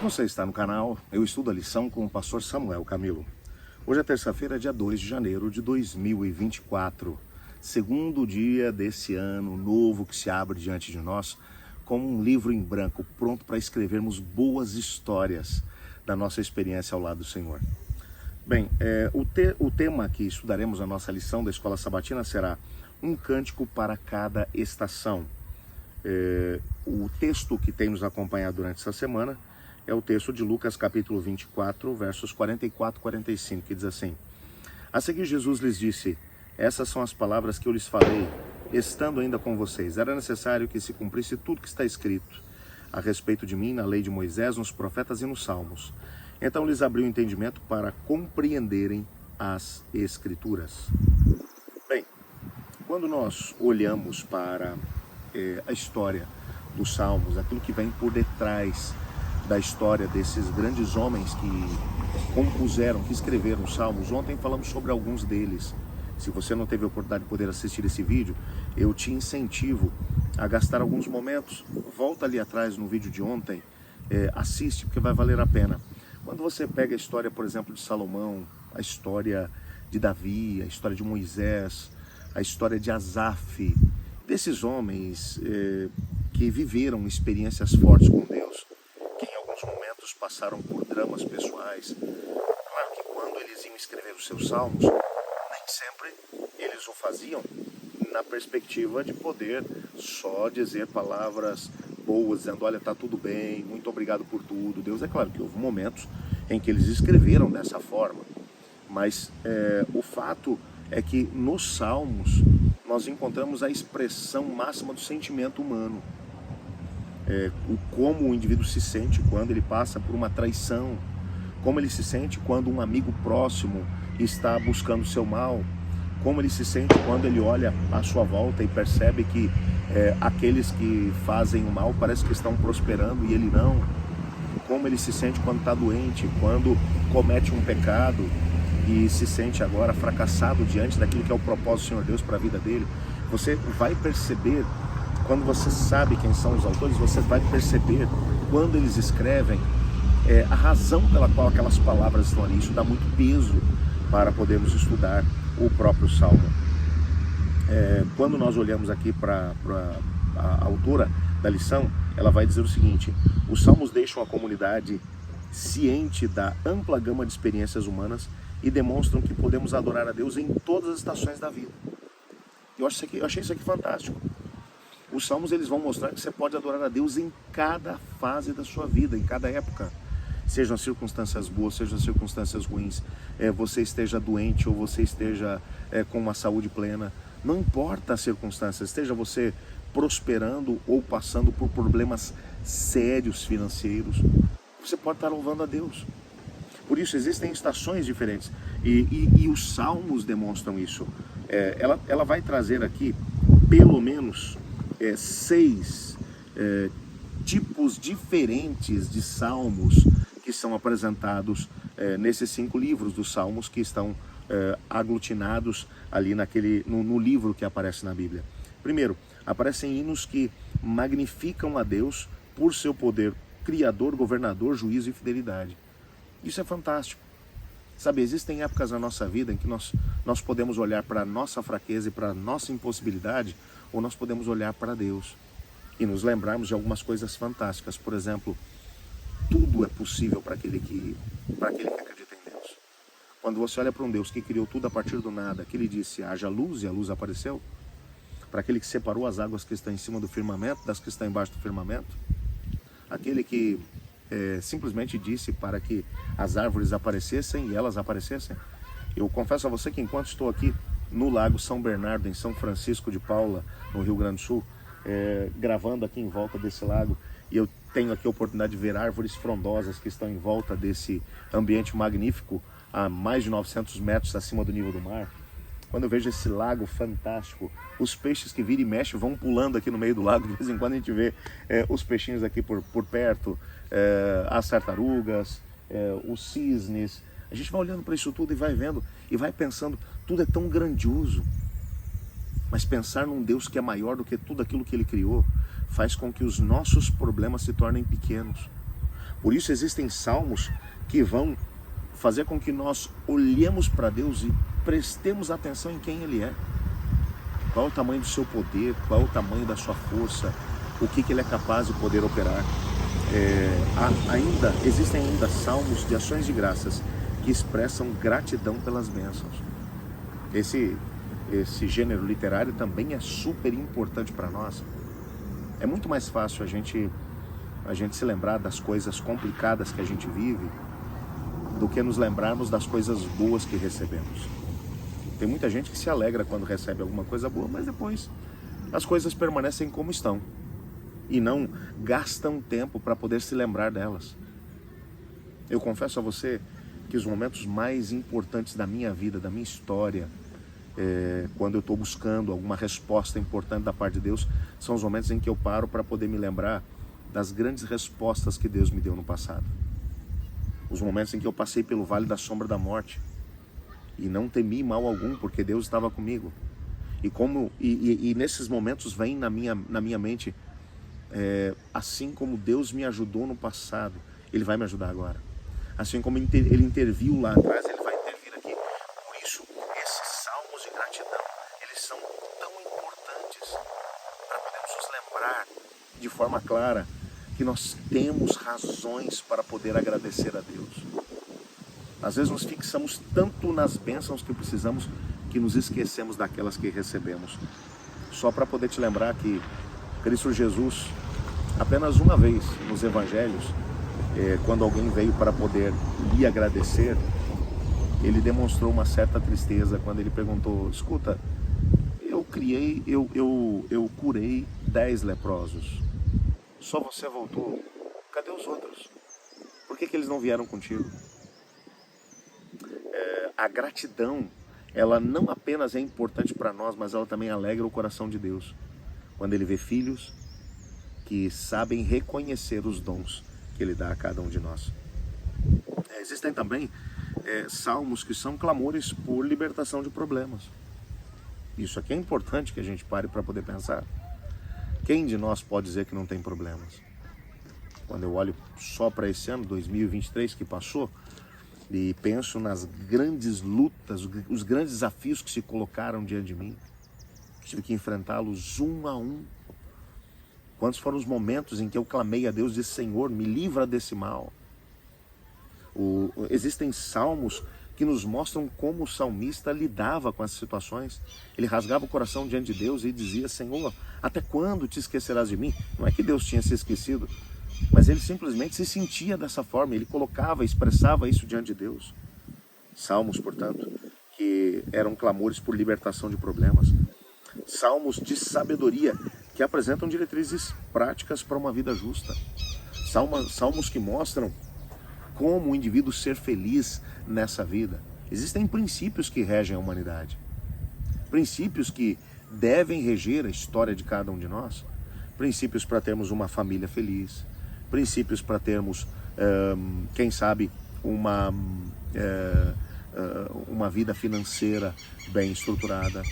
Você está no canal Eu Estudo a Lição com o pastor Samuel Camilo. Hoje é terça-feira, dia 2 de janeiro de 2024, segundo dia desse ano novo que se abre diante de nós, como um livro em branco, pronto para escrevermos boas histórias da nossa experiência ao lado do Senhor. Bem, o tema que estudaremos na nossa lição da Escola Sabatina será um cântico para cada estação. O texto que tem nos acompanhado durante essa semana é o texto de Lucas capítulo 24, versos 44 e 45, que diz assim: A seguir Jesus lhes disse: Essas são as palavras que eu lhes falei, estando ainda com vocês. Era necessário que se cumprisse tudo que está escrito a respeito de mim na lei de Moisés, nos profetas e nos salmos. Então lhes abriu o entendimento para compreenderem as Escrituras. Bem, quando nós olhamos para a história dos salmos, aquilo que vem por detrás da história desses grandes homens que compuseram, que escreveram os salmos. Ontem falamos sobre alguns deles. Se você não teve a oportunidade de poder assistir esse vídeo, eu te incentivo a gastar alguns momentos. Volta ali atrás no vídeo de ontem, assiste, porque vai valer a pena. Quando você pega a história, por exemplo, de Salomão, a história de Davi, a história de Moisés, a história de Asaf, desses homens que viveram experiências fortes com Deus, que em alguns momentos passaram por dramas pessoais. Claro que quando eles iam escrever os seus salmos, nem sempre eles o faziam na perspectiva de poder só dizer palavras boas, dizendo: olha, está tudo bem, muito obrigado por tudo. Deus, é claro que houve momentos em que eles escreveram dessa forma, mas o fato é que nos salmos nós encontramos a expressão máxima do sentimento humano. Como o indivíduo se sente quando ele passa por uma traição, como ele se sente quando um amigo próximo está buscando o seu mal, como ele se sente quando ele olha à sua volta e percebe que aqueles que fazem o mal parece que estão prosperando e ele não, como ele se sente quando está doente, quando comete um pecado e se sente agora fracassado diante daquilo que é o propósito do Senhor Deus para a vida dele. Você vai perceber, quando você sabe quem são os autores, você vai perceber quando eles escrevem a razão pela qual aquelas palavras estão ali. Isso dá muito peso para podermos estudar o próprio Salmo. Quando nós olhamos aqui para a autora da lição, ela vai dizer o seguinte: os Salmos deixam a comunidade ciente da ampla gama de experiências humanas e demonstram que podemos adorar a Deus em todas as estações da vida. Eu achei isso aqui fantástico. Os salmos, eles vão mostrar que você pode adorar a Deus em cada fase da sua vida, em cada época. Sejam circunstâncias boas, sejam circunstâncias ruins, você esteja doente ou você esteja com uma saúde plena. Não importa as circunstâncias, esteja você prosperando ou passando por problemas sérios financeiros, você pode estar louvando a Deus. Por isso existem estações diferentes e os salmos demonstram isso. Ela vai trazer aqui pelo menos 6 tipos diferentes de salmos que são apresentados nesses 5 livros dos salmos que estão aglutinados ali no livro que aparece na Bíblia. Primeiro, aparecem hinos que magnificam a Deus por seu poder criador, governador, juízo e fidelidade. Isso é fantástico. Sabe, existem épocas na nossa vida em que nós podemos olhar para a nossa fraqueza e para a nossa impossibilidade, ou nós podemos olhar para Deus e nos lembrarmos de algumas coisas fantásticas. Por exemplo, tudo é possível para aquele que acredita em Deus. Quando você olha para um Deus que criou tudo a partir do nada, que ele disse: haja luz, e a luz apareceu. Para aquele que separou as águas que estão em cima do firmamento das que estão embaixo do firmamento. Aquele que simplesmente disse para que as árvores aparecessem e elas aparecessem. Eu confesso a você que enquanto estou aqui no Lago São Bernardo, em São Francisco de Paula, no Rio Grande do Sul, gravando aqui em volta desse lago, e eu tenho aqui a oportunidade de ver árvores frondosas que estão em volta desse ambiente magnífico, a mais de 900 metros acima do nível do mar. Quando eu vejo esse lago fantástico, os peixes que viram e mexem vão pulando aqui no meio do lago. De vez em quando a gente vê os peixinhos aqui por perto, as tartarugas, os cisnes. A gente vai olhando para isso tudo e vai vendo e vai pensando, tudo é tão grandioso. Mas pensar num Deus que é maior do que tudo aquilo que Ele criou faz com que os nossos problemas se tornem pequenos. Por isso existem salmos que vão fazer com que nós olhemos para Deus e prestemos atenção em quem Ele é. Qual é o tamanho do seu poder, qual é o tamanho da sua força, o que Ele é capaz de poder operar. Existem ainda salmos de ações de graças que expressam gratidão pelas bênçãos. Esse gênero literário também é super importante para nós. É muito mais fácil a gente se lembrar das coisas complicadas que a gente vive do que nos lembrarmos das coisas boas que recebemos. Tem muita gente que se alegra quando recebe alguma coisa boa, mas depois as coisas permanecem como estão e não gastam tempo para poder se lembrar delas. Eu confesso a você que os momentos mais importantes da minha vida, da minha história, quando eu estou buscando alguma resposta importante da parte de Deus, são os momentos em que eu paro para poder me lembrar das grandes respostas que Deus me deu no passado. Os momentos em que eu passei pelo vale da sombra da morte e não temi mal algum, porque Deus estava comigo. E nesses momentos vem na minha mente, assim como Deus me ajudou no passado, Ele vai me ajudar agora. Assim como Ele interviu lá atrás, Ele vai intervir aqui. Por isso, esses salmos de gratidão, eles são tão importantes para podermos nos lembrar de forma clara que nós temos razões para poder agradecer a Deus. Às vezes nos fixamos tanto nas bênçãos que precisamos que nos esquecemos daquelas que recebemos. Só para poder te lembrar que Cristo Jesus, apenas uma vez nos evangelhos, quando alguém veio para poder lhe agradecer, Ele demonstrou uma certa tristeza quando Ele perguntou: escuta, eu curei 10 leprosos, só você voltou, cadê os outros? Por que eles não vieram contigo? A gratidão, ela não apenas é importante para nós, mas ela também alegra o coração de Deus, quando Ele vê filhos que sabem reconhecer os dons que Ele dá a cada um de nós. Existem também salmos que são clamores por libertação de problemas. Isso aqui é importante que a gente pare para poder pensar. Quem de nós pode dizer que não tem problemas? Quando eu olho só para esse ano, 2023, que passou, e penso nas grandes lutas, os grandes desafios que se colocaram diante de mim, tive que enfrentá-los um a um. Quantos foram os momentos em que eu clamei a Deus e disse: Senhor, me livra desse mal. Existem salmos que nos mostram como o salmista lidava com essas situações. Ele rasgava o coração diante de Deus e dizia: Senhor, até quando te esquecerás de mim? Não é que Deus tinha se esquecido, mas ele simplesmente se sentia dessa forma, ele colocava, expressava isso diante de Deus. Salmos, portanto, que eram clamores por libertação de problemas. Salmos de sabedoria, que apresentam diretrizes práticas para uma vida justa. Salmos que mostram como o indivíduo ser feliz nessa vida. Existem princípios que regem a humanidade. Princípios que devem reger a história de cada um de nós. Princípios para termos uma família feliz. Princípios para termos, quem sabe, uma vida financeira bem estruturada.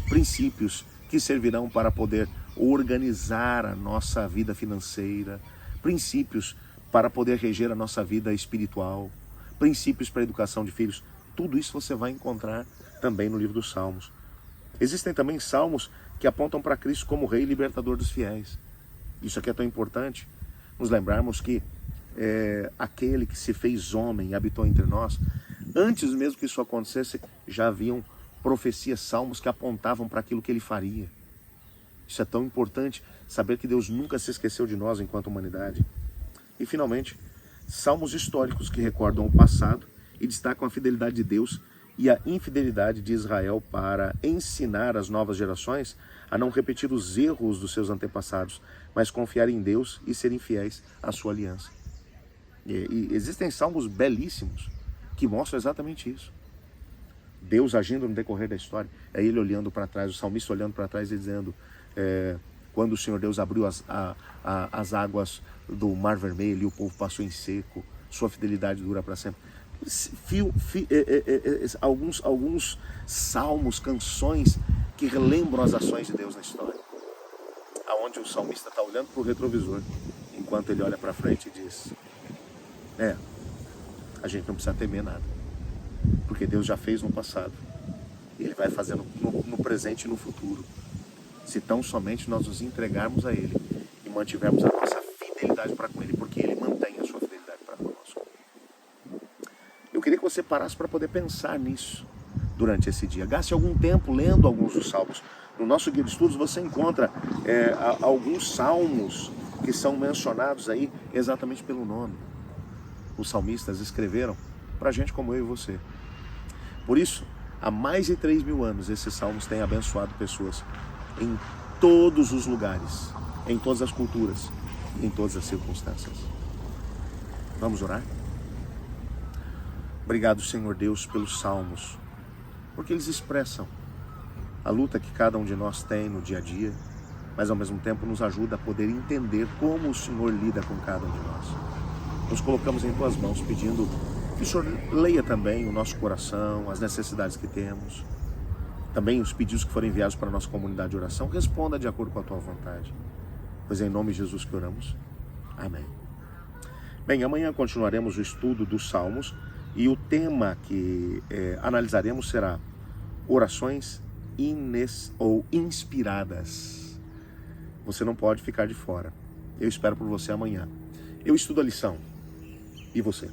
Princípios que servirão para poder organizar a nossa vida financeira. Princípios para poder reger a nossa vida espiritual. Princípios para a educação de filhos. Tudo isso você vai encontrar também no livro dos Salmos. Existem também salmos que apontam para Cristo como Rei e Libertador dos fiéis. Isso aqui é tão importante. Nos lembrarmos que aquele que se fez homem e habitou entre nós, antes mesmo que isso acontecesse, já haviam profecias, salmos que apontavam para aquilo que Ele faria. Isso é tão importante, saber que Deus nunca se esqueceu de nós enquanto humanidade. E finalmente, salmos históricos que recordam o passado e destacam a fidelidade de Deus e a infidelidade de Israel para ensinar as novas gerações a não repetir os erros dos seus antepassados, mas confiar em Deus e serem fiéis à sua aliança. E existem salmos belíssimos que mostram exatamente isso. Deus agindo no decorrer da história, é Ele olhando para trás, o salmista olhando para trás e dizendo, quando o Senhor Deus abriu as águas do Mar Vermelho e o povo passou em seco, sua fidelidade dura para sempre. Alguns salmos, canções que relembram as ações de Deus na história, aonde o salmista está olhando para o retrovisor, enquanto ele olha para frente e diz: A gente não precisa temer nada, porque Deus já fez no passado, e Ele vai fazer no presente e no futuro, se tão somente nós nos entregarmos a Ele e mantivermos a nossa fidelidade para com Ele, porque Ele mantém a sua fidelidade para conosco. Eu queria que você parasse para poder pensar nisso durante esse dia. Gaste algum tempo lendo alguns dos salmos. No nosso guia de estudos você encontra alguns salmos que são mencionados aí exatamente pelo nome. Os salmistas escreveram para gente como eu e você. Por isso, há mais de 3.000 anos, esses salmos têm abençoado pessoas em todos os lugares, em todas as culturas, em todas as circunstâncias. Vamos orar? Obrigado, Senhor Deus, pelos salmos, porque eles expressam a luta que cada um de nós tem no dia a dia, mas ao mesmo tempo nos ajuda a poder entender como o Senhor lida com cada um de nós. Nos colocamos em Tuas mãos pedindo que o Senhor leia também o nosso coração, as necessidades que temos, também os pedidos que foram enviados para a nossa comunidade de oração, responda de acordo com a Tua vontade. Pois é em nome de Jesus que oramos. Amém. Bem, amanhã continuaremos o estudo dos Salmos e o tema que analisaremos será orações inspiradas. Você não pode ficar de fora. Eu espero por você amanhã. Eu estudo a lição. E você?